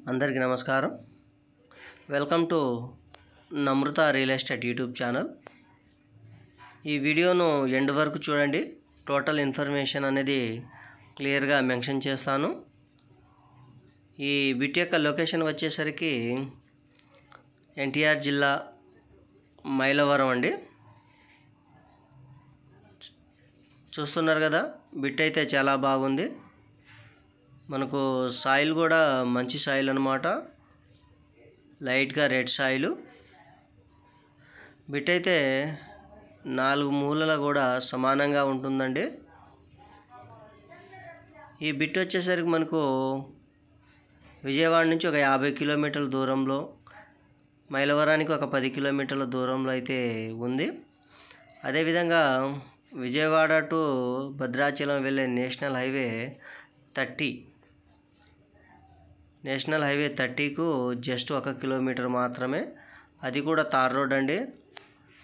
అందరికీ నమస్కారం. Welcome to Namrutha real estate YouTube channel. ఈ వీడియోను ఎండ్ వరకు చూడండి. టోటల్ ఇన్ఫర్మేషన్ అనేది క్లియర్గా మెన్షన్ చేస్తాను. ఈ బిట్ యొక్క లొకేషన్ వచ్చేసరికి ఎన్టీఆర్ జిల్లా మైలవరం అండి. చూస్తున్నారు కదా, బిట్ అయితే చాలా బాగుంది. మనకు సాయిల్ కూడా మంచి సాయిల్ అన్నమాట, లైట్గా రెడ్ సాయిల్. బిట్ అయితే 4 మూలల కూడా సమానంగా ఉంటుందండి. ఈ బిట్ వచ్చేసరికి మనకు విజయవాడ నుంచి ఒక 50 కిలోమీటర్ల దూరంలో, మైలవరానికి ఒక 10 కిలోమీటర్ల దూరంలో అయితే ఉంది. అదేవిధంగా విజయవాడ టు భద్రాచలం వెళ్ళే నేషనల్ హైవే 30కు జస్ట్ 1 కిలోమీటర్ మాత్రమే. అది కూడా తార్ రోడ్ అండి.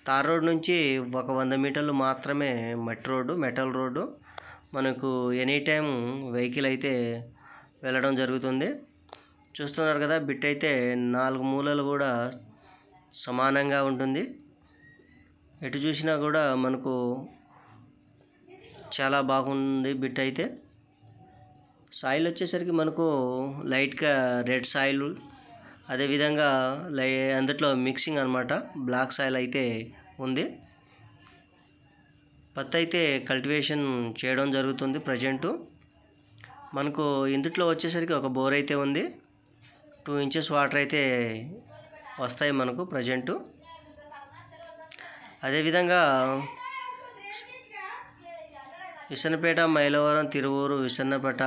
తార్ రోడ్ నుంచి ఒక 100 మీటర్లు మాత్రమే మెటల్ రోడ్డు. మనకు ఎనీ టైం వెహికల్ అయితే వెళ్ళడం జరుగుతుంది. చూస్తున్నారు కదా, బిట్ అయితే 4 మూలలు కూడా సమానంగా ఉంటుంది. ఎటు చూసినా కూడా మనకు చాలా బాగుంది బిట్ అయితే. సాయిల్ వచ్చేసరికి మనకు లైట్గా రెడ్ సాయిల్, అదేవిధంగా అందులో మిక్సింగ్ అనమాట, బ్లాక్ సాయిల్ అయితే ఉంది. పత్తి అయితే కల్టివేషన్ చేయడం జరుగుతుంది ప్రజెంటు. మనకు ఇందులో వచ్చేసరికి ఒక బోర్ అయితే ఉంది. 2 ఇంచెస్ వాటర్ అయితే వస్తాయి మనకు ప్రజెంటు. అదేవిధంగా విసన్నపేట, మైలవరం, తిరువూరు, విసన్నపేట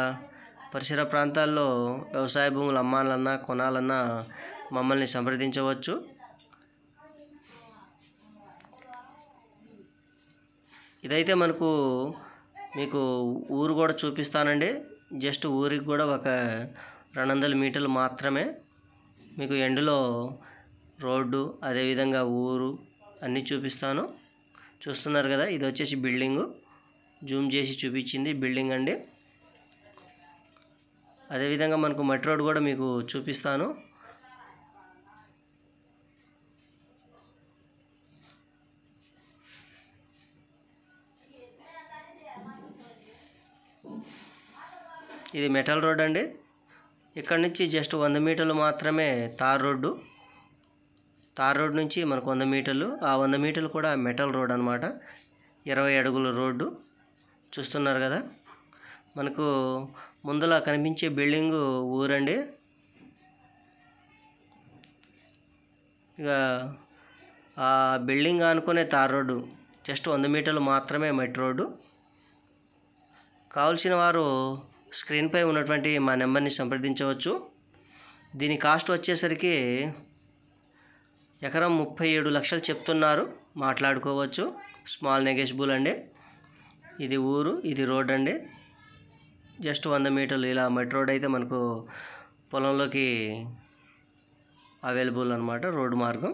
పరిసర ప్రాంతాల్లో వ్యవసాయ భూములు అమ్మాలన్నా కొనాలన్నా మమ్మల్ని సంప్రదించవచ్చు. ఇదైతే మీకు ఊరు కూడా చూపిస్తానండి. జస్ట్ ఊరికి కూడా ఒక 200 మీటర్లు మాత్రమే. మీకు ఎండ్లో రోడ్డు, అదేవిధంగా ఊరు అన్నీ చూపిస్తాను. చూస్తున్నారు కదా, ఇది వచ్చేసి బిల్డింగు, జూమ్ చేసి చూపించింది బిల్డింగ్ అండి. అదేవిధంగా మనకు మట్టి రోడ్ కూడా మీకు చూపిస్తాను. ఇది మెటల్ రోడ్ అండి. ఇక్కడ నుంచి జస్ట్ 100 మీటర్లు మాత్రమే తార్ రోడ్డు. తార్ రోడ్ నుంచి మనకు 100 మీటర్లు, ఆ 100 మీటర్లు కూడా మెటల్ రోడ్ అనమాట. 20 అడుగుల రోడ్డు. చూస్తున్నారు కదా, మనకు ముందల కనిపించే బిల్డింగు ఊరండి. ఇక ఆ బిల్డింగ్ అనుకునే తార్ రోడ్డు జస్ట్ 100 మీటర్లు మాత్రమే మట్టి రోడ్డు. కావాల్సిన వారు స్క్రీన్పై ఉన్నటువంటి మా నెంబర్ని సంప్రదించవచ్చు. దీని కాస్ట్ వచ్చేసరికి ఎకరం 37 లక్షలు చెప్తున్నారు, మాట్లాడుకోవచ్చు. స్మాల్ నెగోషియబుల్ అండి. ఇది ఊరు, ఇది రోడ్ అండి. జస్ట్ 100 మీటర్లు ఇలా మట్టి రోడ్ అయితే మనకు పొలంలోకి అవైలబుల్ అనమాట, రోడ్డు మార్గం.